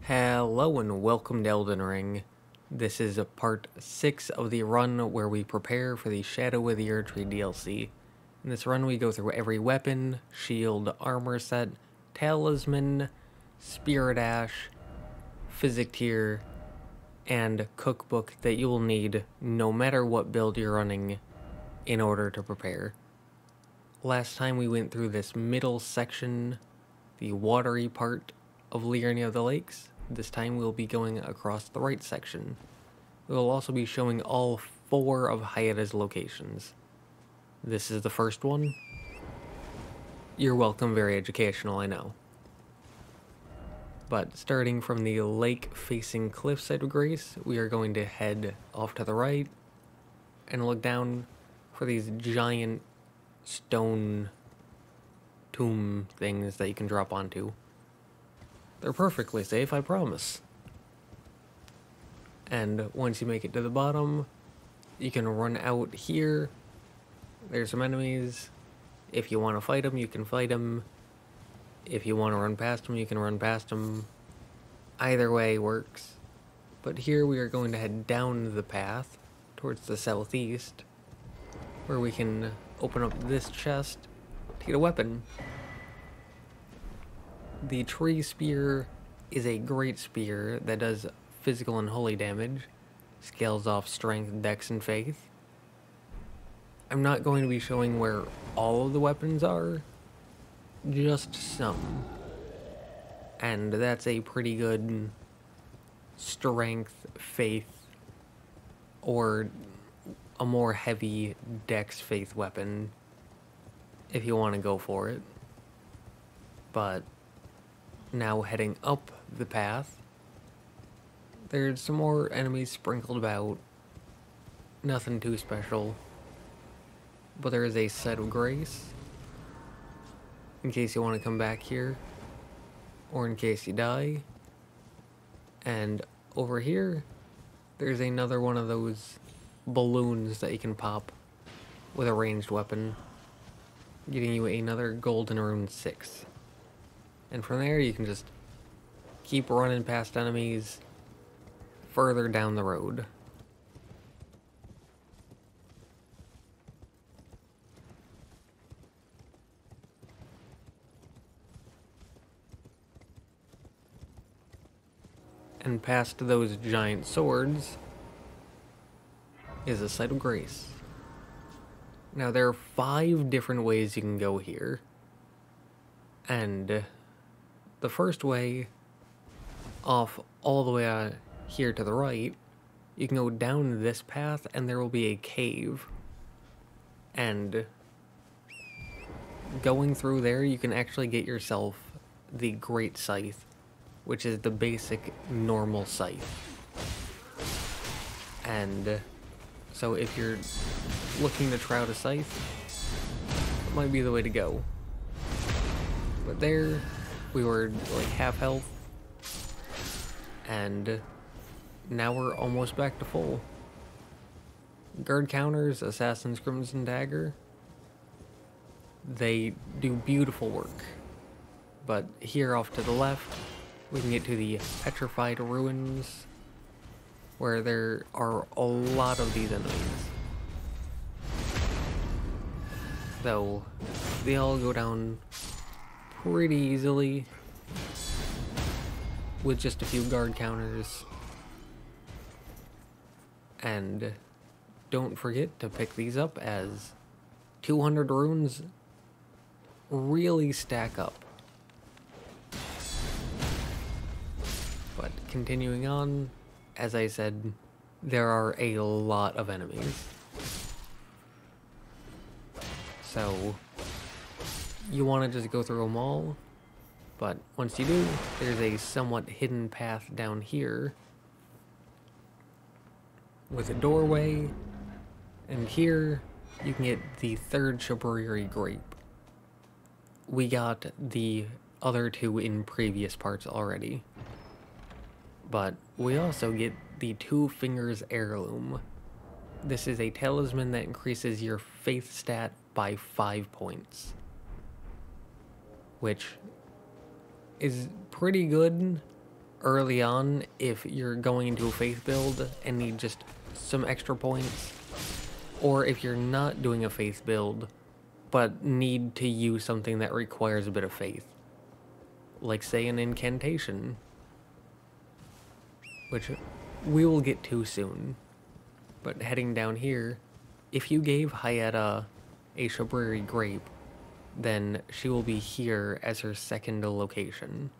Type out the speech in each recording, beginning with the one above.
Hello and welcome to Elden Ring. This is part 6 of the run where we prepare for the Shadow of the Erdtree DLC. In this run we go through every weapon, shield, armor set, talisman, spirit ash, physic tier, and cookbook that you will need no matter what build you're running in order to prepare. Last time we went through this middle section, the watery part of Liurnia of the Lakes. This time we'll be going across the right section. We will also be showing all 4 of Hayata's locations. This is the first one. You're welcome, very educational, I know. But starting from the lake-facing cliffside of Grace, we are going to head off to the right and look down for these giant stone tomb things that you can drop onto. They're perfectly safe, I promise. And once you make it to the bottom, you can run out here. There's some enemies. If you want to fight them, you can fight them. If you want to run past them, you can run past them. Either way works. But here we are going to head down the path towards the southeast, where we can open up this chest to get a weapon. The tree spear is a great spear that does physical and holy damage, scales off strength, dex, and faith. I'm not going to be showing where all of the weapons are, just some. And that's a pretty good strength, faith, or a more heavy dex faith weapon if you want to go for it. But now heading up the path, there's some more enemies sprinkled about. Nothing too special. But there is a set of grace, in case you want to come back here, or in case you die. And over here, there's another one of those balloons that you can pop with a ranged weapon, getting you another golden rune 6. And from there, you can just keep running past enemies further down the road. And past those giant swords is a site of grace. Now, there are 5 different ways you can go here. And the first way, off all the way out here to the right, you can go down this path and there will be a cave. And going through there, you can actually get yourself the Great Scythe, which is the basic normal scythe. And so if you're looking to try out a scythe, it might be the way to go. But there, we were like half health, and now we're almost back to full. Guard counters, Assassin's Crimson Dagger, they do beautiful work. But here off to the left, we can get to the Petrified Ruins, where there are a lot of these enemies. Though, they all go down pretty easily with just a few guard counters. And don't forget to pick these up, as 200 runes really stack up. But continuing on, as I said, there are a lot of enemies. So you want to just go through them all, but once you do, there's a somewhat hidden path down here with a doorway, and here you can get the 3rd Shabriri grape. We got the other 2 in previous parts already, but we also get the 2 Fingers Heirloom. This is a talisman that increases your faith stat by 5 points, which is pretty good early on, if you're going into a faith build and need just some extra points, or if you're not doing a faith build but need to use something that requires a bit of faith, like say an incantation, which we will get to soon. But heading down here, if you gave Hyetta a Shabriri grape, then she will be here as her second location.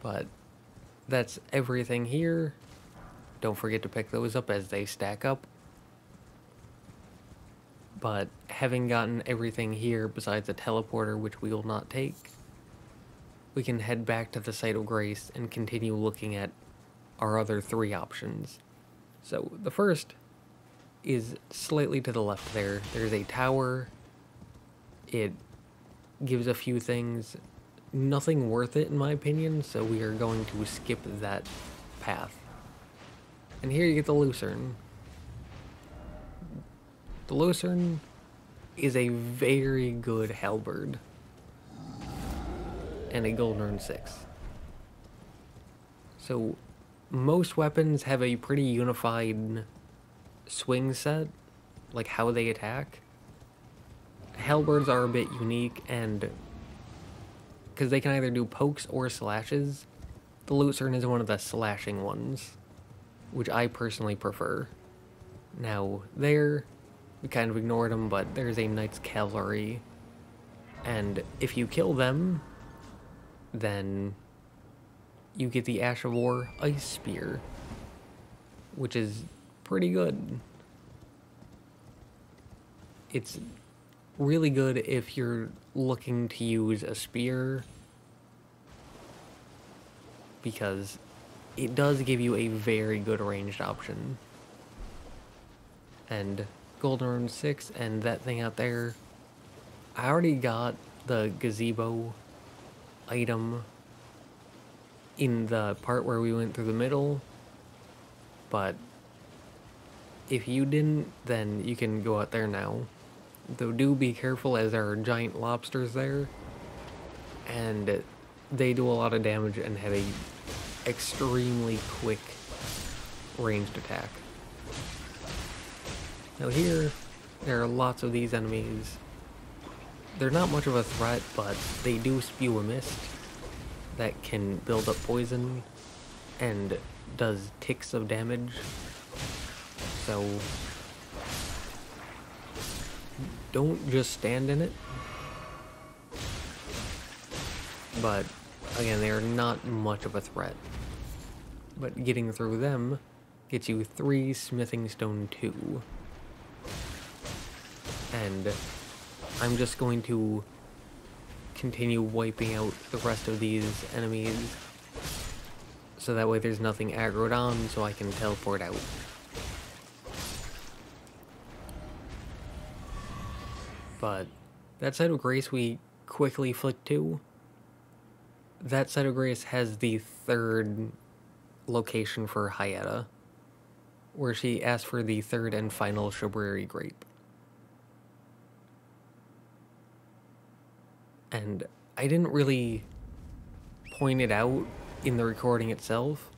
But that's everything here. Don't forget to pick those up as they stack up. But having gotten everything here besides a teleporter, which we will not take, we can head back to the Site of Grace and continue looking at our other 3 options. So the first is slightly to the left there. There's a tower. It gives a few things. Nothing worth it in my opinion, so we are going to skip that path. And here you get the Lucerne. The Lucerne is a very good halberd. And a Golden 6. So most weapons have a pretty unified swing set, like how they attack. Halberds are a bit unique, and because they can either do pokes or slashes, the Lucerne is one of the slashing ones, which I personally prefer. Now there, we kind of ignored them, but there's a Knight's Cavalry, and if you kill them, then you get the Ash of War Ice Spear, which is pretty good. It's really good if you're looking to use a spear, because it does give you a very good ranged option. And Golden 6 and that thing out there, I already got the gazebo item in the part where we went through the middle, but if you didn't, then you can go out there now. Though do be careful, as there are giant lobsters there, and they do a lot of damage and have a extremely quick ranged attack. Now here, there are lots of these enemies. They're not much of a threat, but they do spew a mist that can build up poison and does ticks of damage. So don't just stand in it. But again, they are not much of a threat. But getting through them gets you 3 Smithing Stone 2. And I'm just going to continue wiping out the rest of these enemies, so that way there's nothing aggroed on, so I can teleport out. But that Site of Grace we quickly flick to. That Site of Grace has the 3rd location for Hyetta, where she asked for the 3rd and final Shabriri grape. And I didn't really point it out in the recording itself,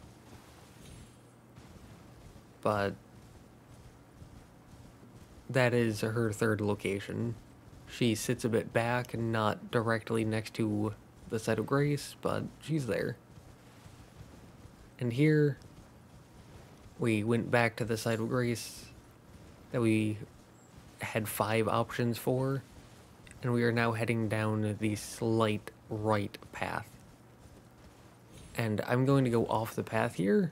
but that is her 3rd location. She sits a bit back and not directly next to the Site of Grace, but she's there. And here, we went back to the Site of Grace that we had 5 options for, and we are now heading down the slight right path. And I'm going to go off the path here,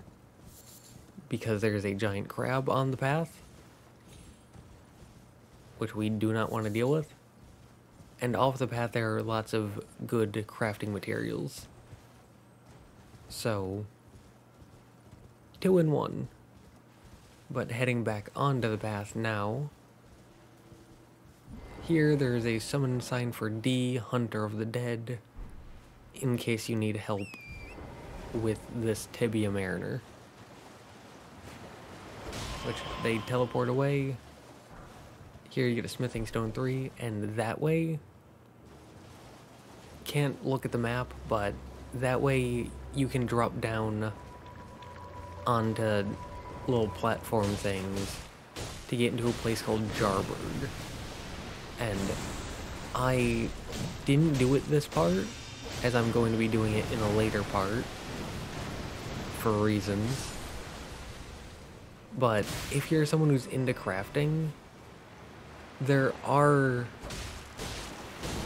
because there's a giant crab on the path, which we do not want to deal with. And off the path there are lots of good crafting materials. So 2 in 1. But heading back onto the path now, here there is a summon sign for D, Hunter of the Dead, in case you need help with this Tibia Mariner, which they teleport away. Here you get a Smithing Stone 3, and that way can't look at the map, but that way you can drop down onto little platform things to get into a place called Jarburg. And I didn't do it this part, as I'm going to be doing it in a later part for reasons. But if you're someone who's into crafting, there are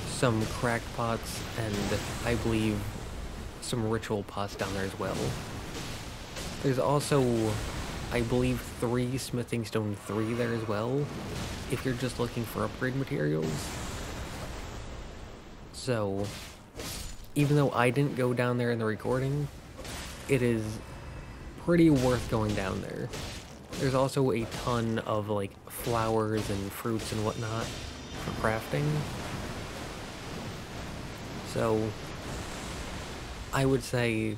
some crackpots and I believe some ritual pots down there as well. There's also, I believe, 3 Smithing Stone 3 there as well, if you're just looking for upgrade materials. So, even though I didn't go down there in the recording, it is pretty worth going down there. There's also a ton of, like, flowers and fruits and whatnot for crafting. So, I would say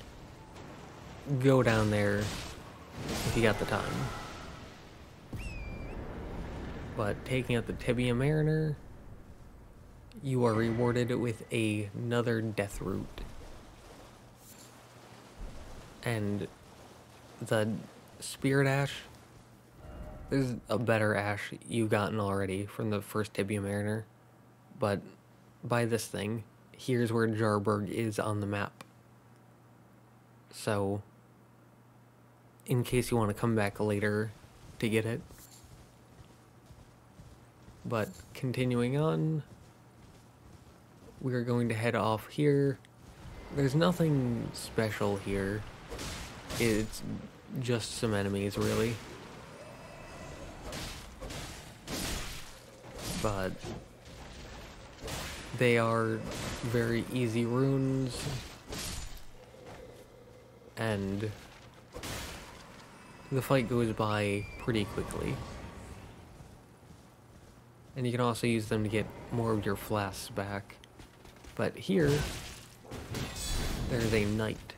go down there if you got the time. But taking out the Tibia Mariner, you are rewarded with another death root. And the Spirit Ash, there's a better ash you've gotten already from the first Tibia Mariner. But by this thing, here's where Jarburg is on the map. So, in case you want to come back later to get it. But continuing on, we're going to head off here. There's nothing special here. It's just some enemies, really. But they are very easy runes. And the fight goes by pretty quickly. And you can also use them to get more of your flasks back. But here, there's a knight.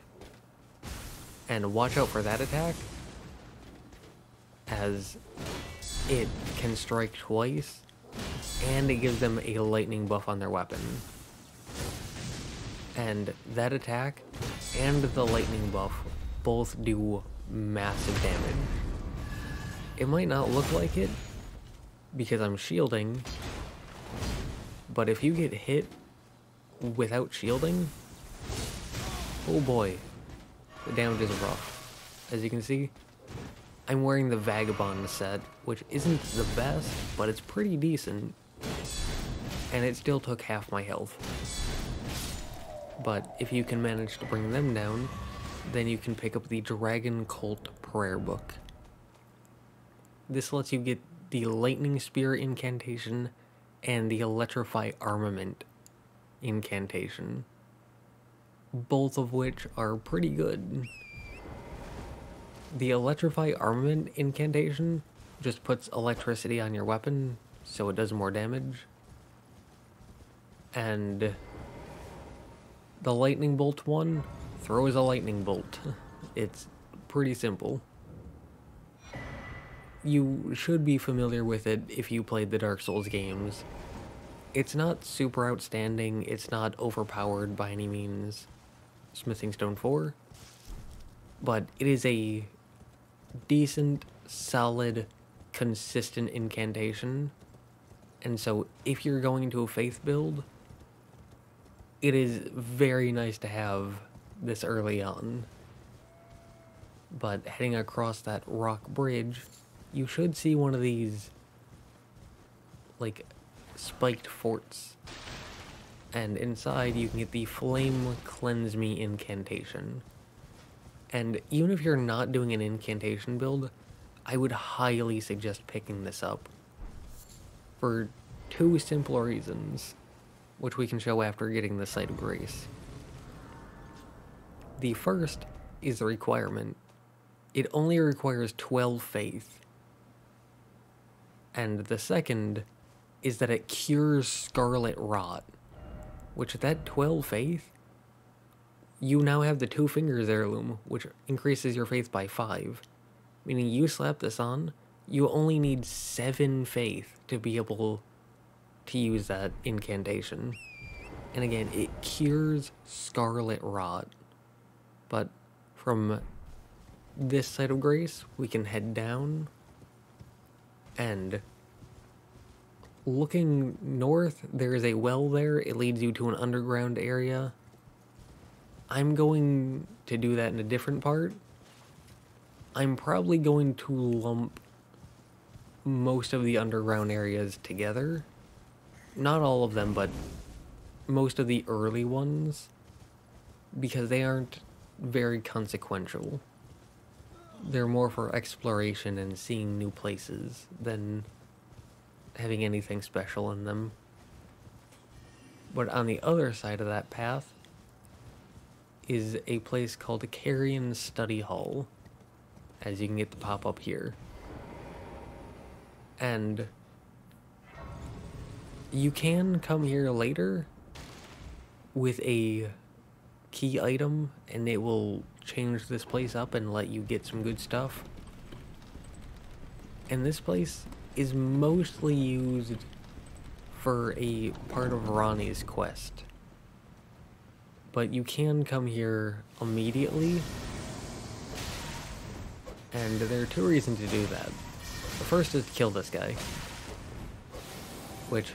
And watch out for that attack, as it can strike twice, and it gives them a lightning buff on their weapon. And that attack and the lightning buff both do massive damage. It might not look like it, because I'm shielding, but if you get hit without shielding, oh boy, the damage is rough. As you can see, I'm wearing the Vagabond set, which isn't the best, but it's pretty decent, and it still took half my health. But if you can manage to bring them down, then you can pick up the Dragon Cult Prayer Book. This lets you get the Lightning Spear incantation and the Electrify Armament incantation, both of which are pretty good. The Electrify Armament incantation just puts electricity on your weapon so it does more damage, and the Lightning Bolt one throws a lightning bolt. It's pretty simple. You should be familiar with it if you played the Dark Souls games. It's not super outstanding, it's not overpowered by any means, Smithing Stone 4, but it is a decent, solid, consistent incantation, and so if you're going into a faith build, it is very nice to have this early on. But heading across that rock bridge, you should see one of these, like, spiked forts. And inside you can get the Flame Cleanse Me incantation. And even if you're not doing an incantation build, I would highly suggest picking this up. For 2 simple reasons, which we can show after getting the Site of Grace. The first is the requirement. It only requires 12 faith. And the second is that it cures Scarlet Rot, which at that 12 faith, you now have the 2 Fingers heirloom, which increases your faith by 5. Meaning you slap this on, you only need 7 faith to be able to use that incantation. And again, it cures scarlet rot. But from this side of Grace, we can head down, and looking north, there is a well there. It leads you to an underground area. I'm going to do that in a different part. I'm probably going to lump most of the underground areas together. Not all of them, but most of the early ones, because they aren't very consequential. They're more for exploration and seeing new places than having anything special in them. But on the other side of that path is a place called Carrion Study Hall, as you can get the pop-up here. And you can come here later with a key item, and it will change this place up and let you get some good stuff. And this place is mostly used for a part of Ronnie's quest. But you can come here immediately, and there are two reasons to do that. The first is to kill this guy, which,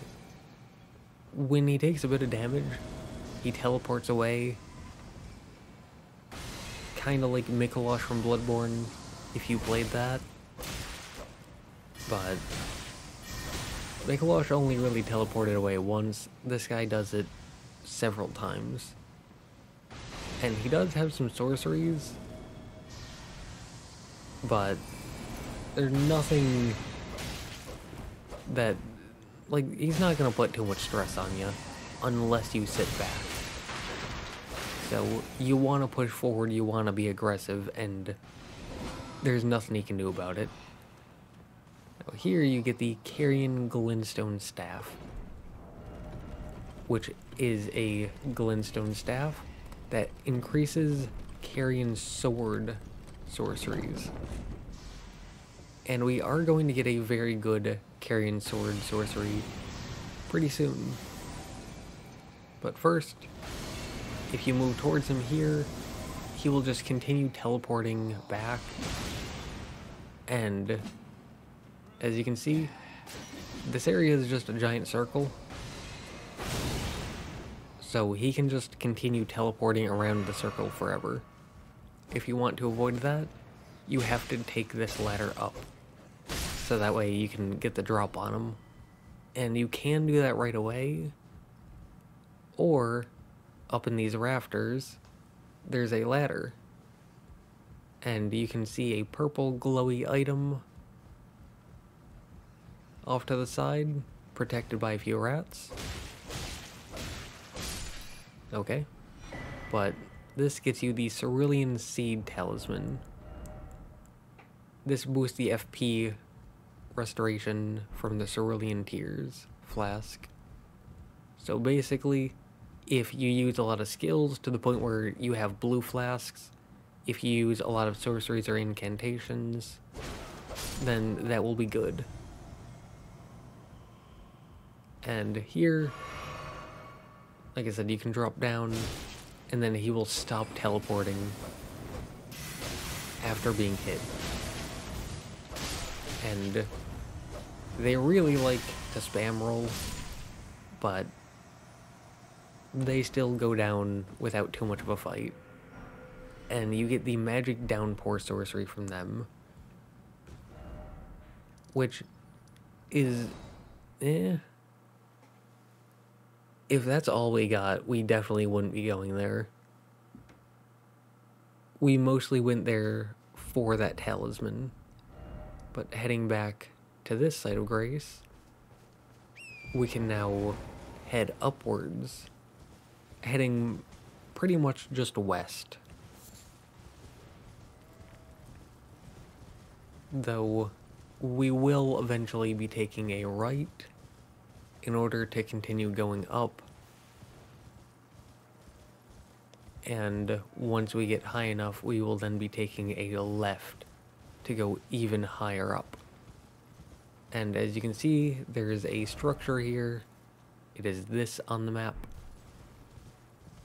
when he takes a bit of damage, he teleports away. Kinda like Mikolosh from Bloodborne, if you played that. But Mikolosh only really teleported away once. This guy does it several times. And he does have some sorceries, but there's nothing that, like, he's not gonna put too much stress on you unless you sit back. So you want to push forward, you want to be aggressive, and there's nothing he can do about it. Now here you get the Carrion Glintstone Staff, which is a glintstone staff that increases Carrion Sword sorceries. And we are going to get a very good Carrion Sword sorcery pretty soon. But first, if you move towards him here, he will just continue teleporting back. And as you can see, this area is just a giant circle. So he can just continue teleporting around the circle forever. If you want to avoid that, you have to take this ladder up. So that way you can get the drop on him. And you can do that right away. Or, up in these rafters, there's a ladder. And you can see a purple glowy item off to the side, protected by a few rats. Okay. But this gets you the Cerulean Seed Talisman. This boosts the FP restoration from the Cerulean Tears flask. So basically, if you use a lot of skills to the point where you have blue flasks, if you use a lot of sorceries or incantations, then that will be good. And here, like I said, you can drop down, and then he will stop teleporting after being hit. And they really like to spam roll, but they still go down without too much of a fight. And you get the Magic Downpour sorcery from them, which is, if that's all we got, we definitely wouldn't be going there. We mostly went there for that talisman. But heading back to this side of Grace, we can now head upwards, heading pretty much just west. Though we will eventually be taking a right in order to continue going up. And once we get high enough, we will then be taking a left to go even higher up. And as you can see, there is a structure here. It is this on the map.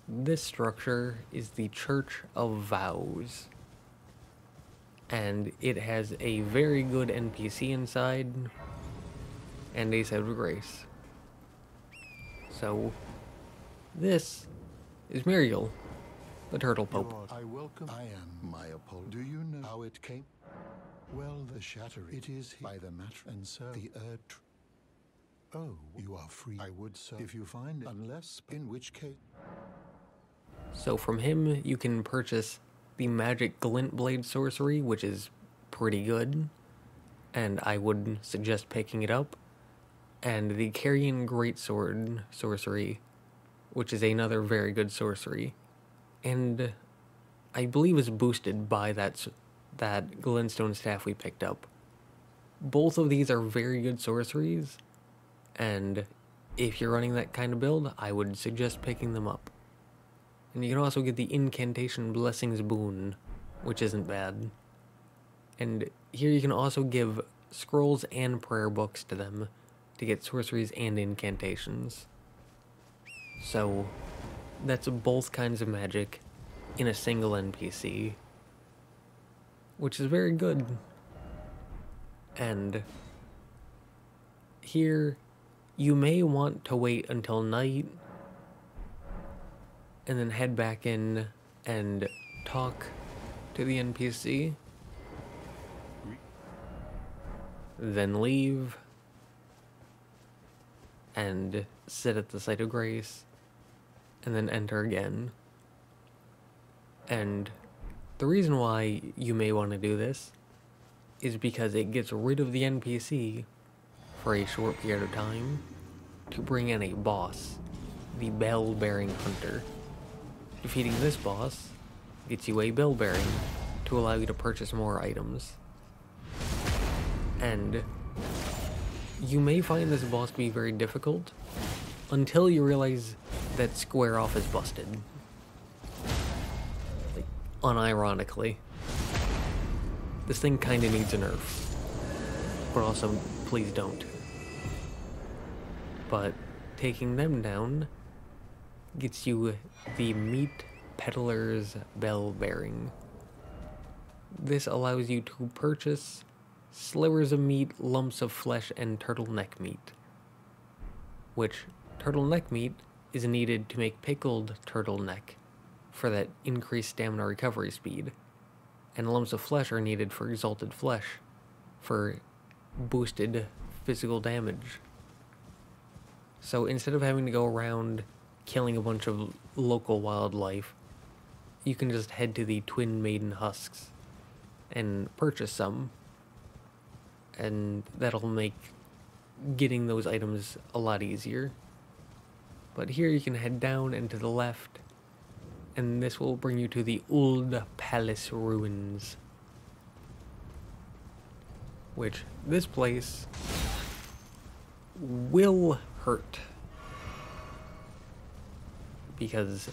This structure is the Church of Vows, and it has a very good NPC inside and a site of grace. So, this is Muriel, the Turtle Pope. I welcome. I am my Apollo. Do you know how it came? Well, the shatter. It is by the matter, and so the Erdtree. Oh, you are free. I would so if you find it, unless in which case. So from him, you can purchase the Magic Glint Blade sorcery, which is pretty good, and I would suggest picking it up, and the Carrion Greatsword sorcery, which is another very good sorcery, and I believe is boosted by that Glintstone staff we picked up. Both of these are very good sorceries, and if you're running that kind of build, I would suggest picking them up. And you can also get the Incantation Blessings boon, which isn't bad. And here you can also give scrolls and prayer books to them to get sorceries and incantations. So, that's both kinds of magic in a single NPC, which is very good. And here, you may want to wait until night and then head back in and talk to the NPC, then leave and sit at the site of grace, and then enter again. And the reason why you may want to do this is because it gets rid of the NPC for a short period of time to bring in a boss, the Bell-Bearing Hunter. Defeating this boss gets you a bell-bearing to allow you to purchase more items. And you may find this boss to be very difficult until you realize that Square Off is busted. Like, unironically. This thing kinda needs a nerf. But also, please don't. But taking them down gets you the Meat Peddler's Bell Bearing. This allows you to purchase slivers of meat, lumps of flesh, and turtleneck meat. Which, turtleneck meat is needed to make pickled turtleneck for that increased stamina recovery speed. And lumps of flesh are needed for exalted flesh for boosted physical damage. So instead of having to go around killing a bunch of local wildlife, you can just head to the Twin Maiden Husks and purchase some, and that'll make getting those items a lot easier. But here you can head down and to the left, and this will bring you to the Old Palace Ruins, which this place will hurt because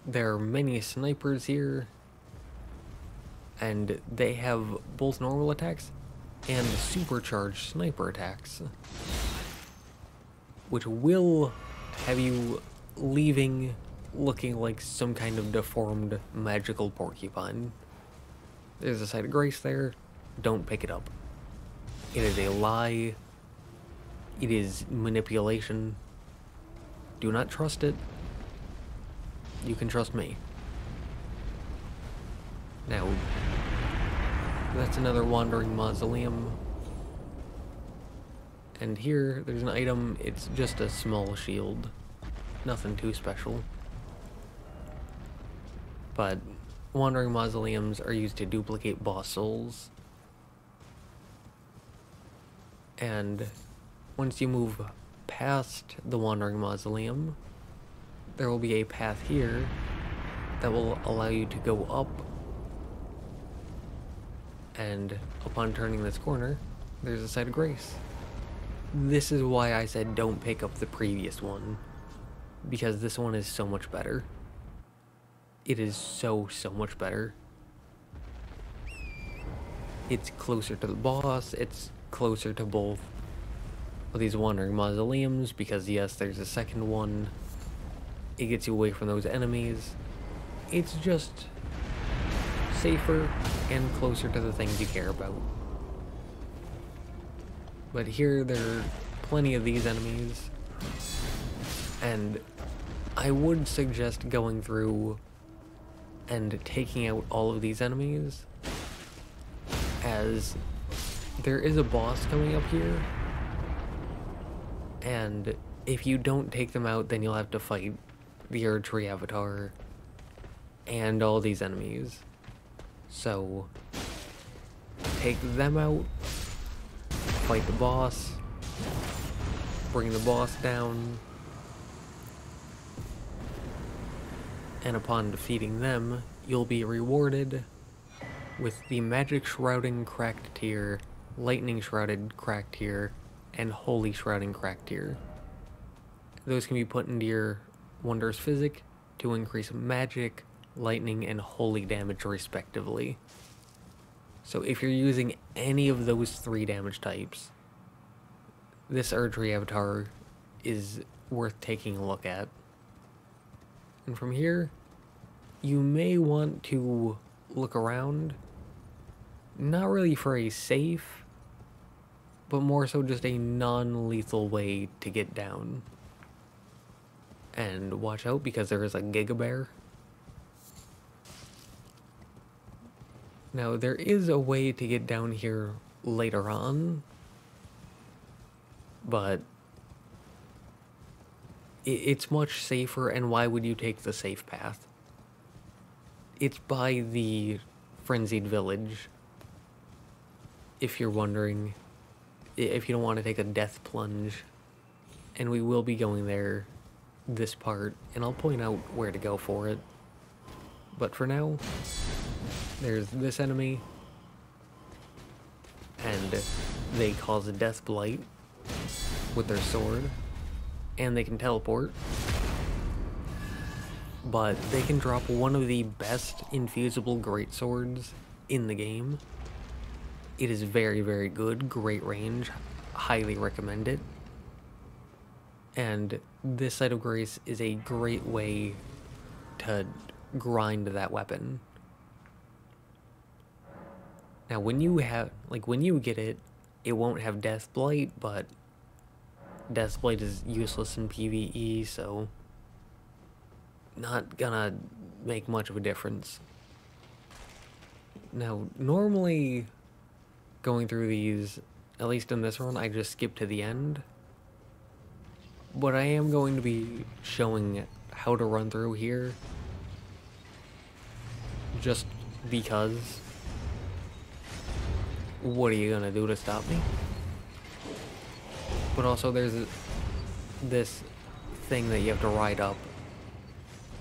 there are many snipers here, and they have both normal attacks and supercharged sniper attacks, which will have you leaving looking like some kind of deformed magical porcupine. There's a site of grace there. Don't pick it up. It is a lie. It is manipulation. Do not trust it. You can trust me. Now, that's another wandering mausoleum. And here, there's an item. It's just a small shield. Nothing too special. But wandering mausoleums are used to duplicate boss souls. And once you move past the wandering mausoleum, there will be a path here that will allow you to go up, and upon turning this corner, there's a site of grace. This is why I said don't pick up the previous one, because this one is so much better. It is so much better. It's closer to the boss, it's closer to both of these wandering mausoleums, because yes, there's a second one. It gets you away from those enemies. It's just safer and closer to the things you care about. But here there are plenty of these enemies, and I would suggest going through and taking out all of these enemies, as there is a boss coming up here, and if you don't take them out, then you'll have to fight the Erdtree avatar and all these enemies. So take them out, fight the boss, bring the boss down, and upon defeating them, you'll be rewarded with the Magic Shrouding Cracked Tier, Lightning Shrouded Cracked Tier, and Holy Shrouding Cracked Tier. Those can be put into your Wondrous Physic to increase magic, lightning, and holy damage respectively. So if you're using any of those 3 damage types, this Erdtree avatar is worth taking a look at. And from here, you may want to look around, not really for a safe, but more so just a non-lethal way to get down. And watch out, because there is a Giga Bear. Now, there is a way to get down here later on, but it's much safer, and why would you take the safe path? It's by the Frenzied Village, if you're wondering, if you don't want to take a death plunge, and we will be going there this part, and I'll point out where to go for it. But for now, there's this enemy, and they cause a death blight with their sword, and they can teleport, but they can drop one of the best infusible greatswords in the game. It is very, very good, great range, highly recommend it. And this Site of Grace is a great way to grind that weapon. Now when you get it, it won't have Death Blight, but Death Blight is useless in PvE, so not gonna make much of a difference. Now, normally going through these, at least in this run, I just skip to the end. But I am going to be showing how to run through here, just because. What are you gonna do to stop me? But also there's this thing that you have to ride up,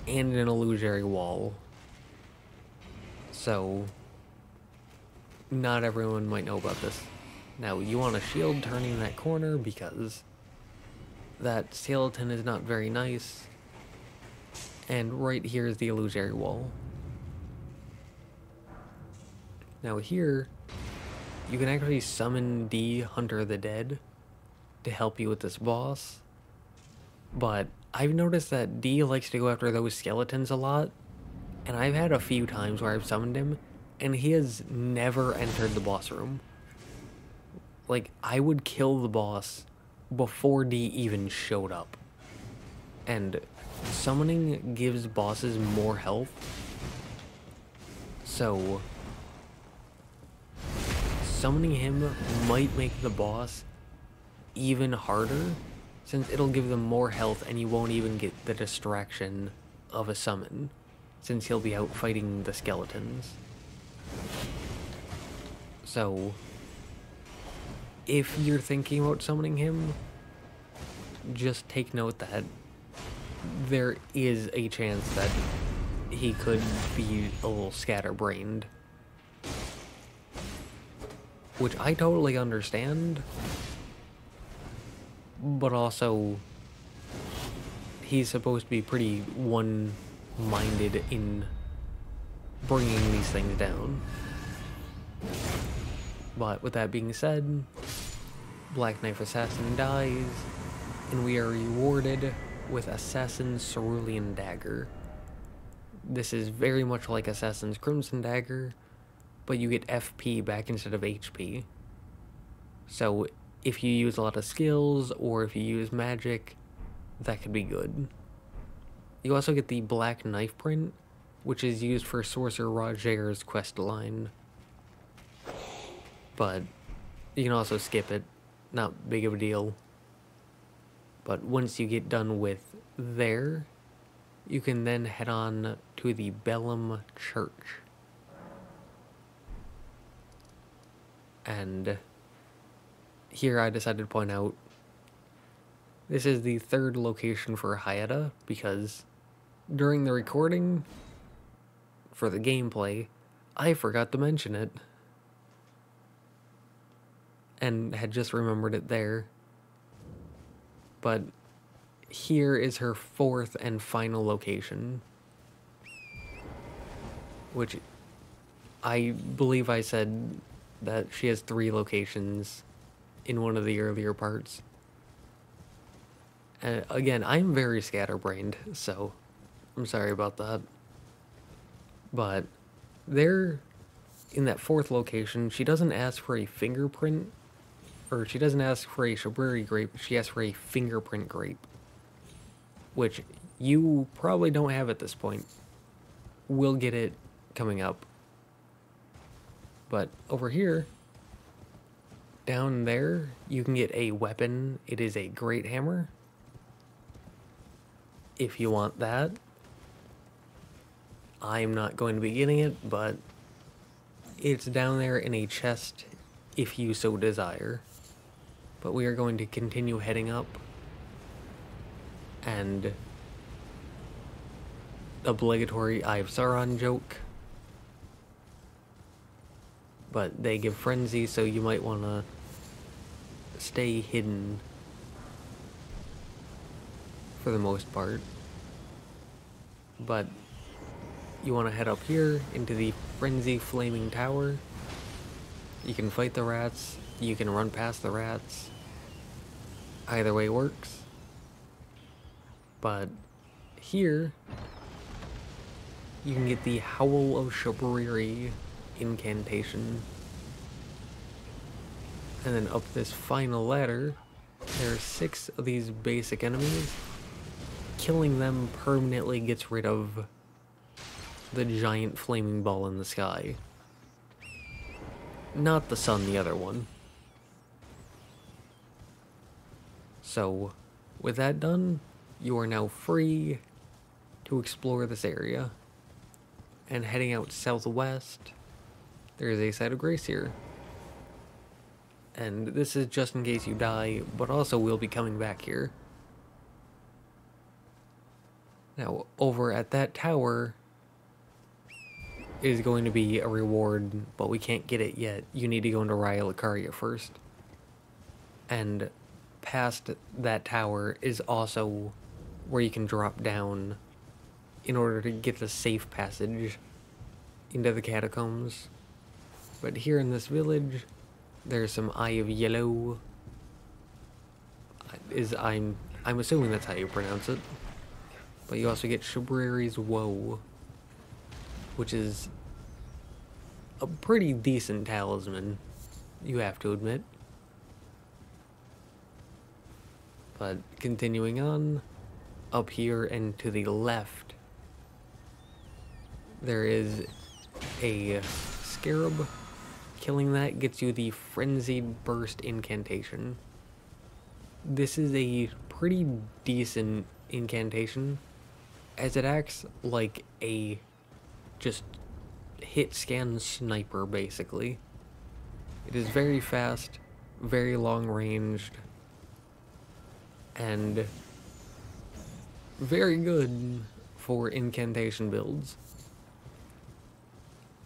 and an illusory wall. So not everyone might know about this. Now you want a shield turning that corner, because that skeleton is not very nice. And right here is the illusory wall. Now here, you can actually summon D, Hunter of the Dead, to help you with this boss. But I've noticed that D likes to go after those skeletons a lot, and I've had a few times where I've summoned him, and he has never entered the boss room. Like, I would kill the boss before D even showed up. And summoning gives bosses more health, so summoning him might make the boss even harder, since it'll give them more health and you won't even get the distraction of a summon, since he'll be out fighting the skeletons. So if you're thinking about summoning him, just take note that there is a chance that he could be a little scatterbrained, which I totally understand, but also he's supposed to be pretty one-minded in bringing these things down. But with that being said, Black Knife Assassin dies, and we are rewarded with Assassin's Cerulean Dagger. This is very much like Assassin's Crimson Dagger, but you get FP back instead of HP. So if you use a lot of skills, or if you use magic, that could be good. You also get the Black Knife print, which is used for Sorcerer Roger's quest line. But you can also skip it, not big of a deal. But once you get done with there, you can then head on to the Bellum Church. And here I decided to point out, this is the third location for Hyetta, because during the recording for the gameplay, I forgot to mention it. And had just remembered it there. But here is her fourth and final location, which I believe I said that she has 3 locations in one of the earlier parts. And again, I'm very scatterbrained, so I'm sorry about that. But there, in that 4th location, she doesn't ask for a fingerprint, or she doesn't ask for a Shabriri grape, she asks for a fingerprint grape, which you probably don't have at this point. We'll get it coming up. But over here, down there, you can get a weapon. It is a great hammer, if you want that. I'm not going to be getting it, but it's down there in a chest if you so desire. But we are going to continue heading up, and obligatory Eye of Sauron joke, but they give frenzy, so you might want to stay hidden for the most part. But you want to head up here into the Frenzy Flaming Tower. You can fight the rats, you can run past the rats. Either way works. But here, you can get the Howl of Shabriri incantation. And then up this final ladder, there are 6 of these basic enemies. Killing them permanently gets rid of the giant flaming ball in the sky. Not the sun, the other one. So, with that done, you are now free to explore this area. And heading out southwest, there is a site of grace here. And this is just in case you die, but also we'll be coming back here. Now, over at that tower is going to be a reward, but we can't get it yet. You need to go into Raya Lucaria first. And past that tower is also where you can drop down in order to get the safe passage into the catacombs. But here in this village, there's some Eye of Yellow. I'm assuming that's how you pronounce it. But you also get Shabriri's Woe, which is a pretty decent talisman, you have to admit. But continuing on, up here and to the left, there is a scarab. Killing that gets you the Frenzied Burst incantation. This is a pretty decent incantation, as it acts like a just hit scan sniper, basically. It is very fast, very long ranged, and very good for incantation builds.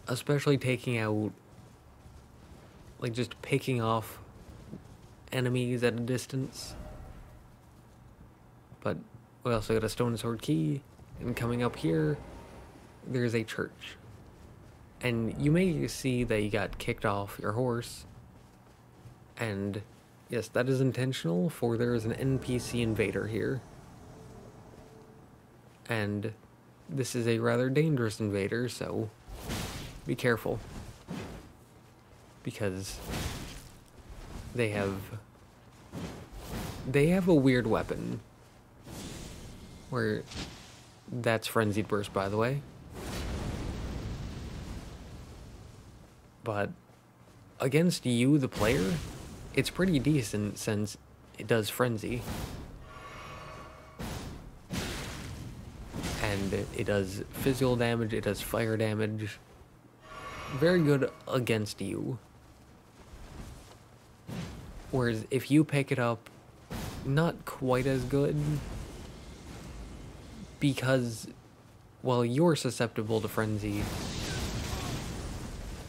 Especially taking out, like, just picking off enemies at a distance. But we also got a stone sword key, and coming up here, there's a church. And you may see that you got kicked off your horse, and yes, that is intentional, for there is an NPC invader here. And this is a rather dangerous invader, so be careful. Because they have a weird weapon. Where that's Frenzied Burst, by the way. But against you, the player, it's pretty decent since it does Frenzy. And it does physical damage, it does fire damage. Very good against you. Whereas if you pick it up, not quite as good. Because, while you're susceptible to Frenzy,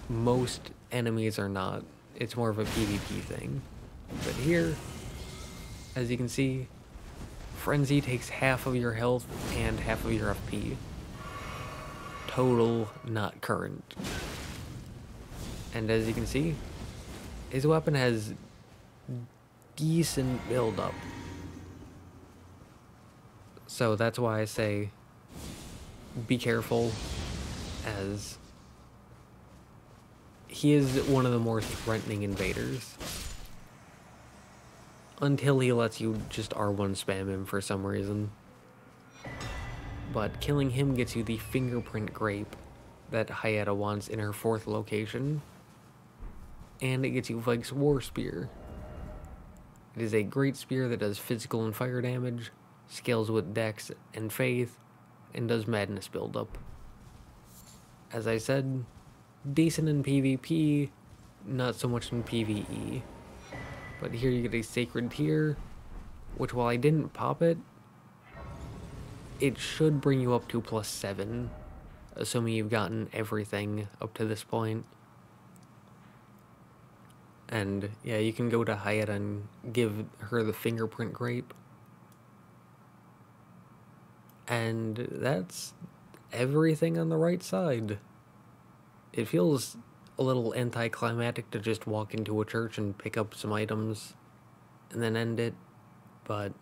most enemies are not. It's more of a PvP thing. But here, as you can see, Frenzy takes half of your health and half of your FP. Total, not current. And as you can see, his weapon has decent build-up. So that's why I say be careful, as he is one of the more threatening invaders. Until he lets you just R1 spam him for some reason. But killing him gets you the Fingerprint Grape that Hyetta wants in her 4th location. And it gets you Vik's War Spear. It is a great spear that does physical and fire damage, scales with Dex and Faith, and does Madness buildup. As I said, decent in PvP, not so much in PvE. But here you get a Sacred Tear, which while I didn't pop it, it should bring you up to +7, assuming you've gotten everything up to this point. And yeah, you can go to Hyetta and give her the Fingerprint Grape. And that's everything on the right side. It feels a little anticlimactic to just walk into a church and pick up some items and then end it, but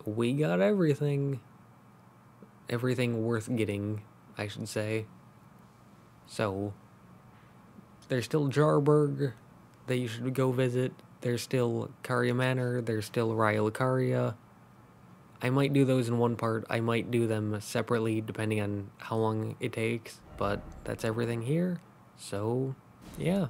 we got everything. Everything worth getting, I should say. So, there's still Jarburg that you should go visit. There's still Karya Manor. There's still Raya Lucaria. I might do those in one part. I might do them separately depending on how long it takes. But that's everything here. So, yeah.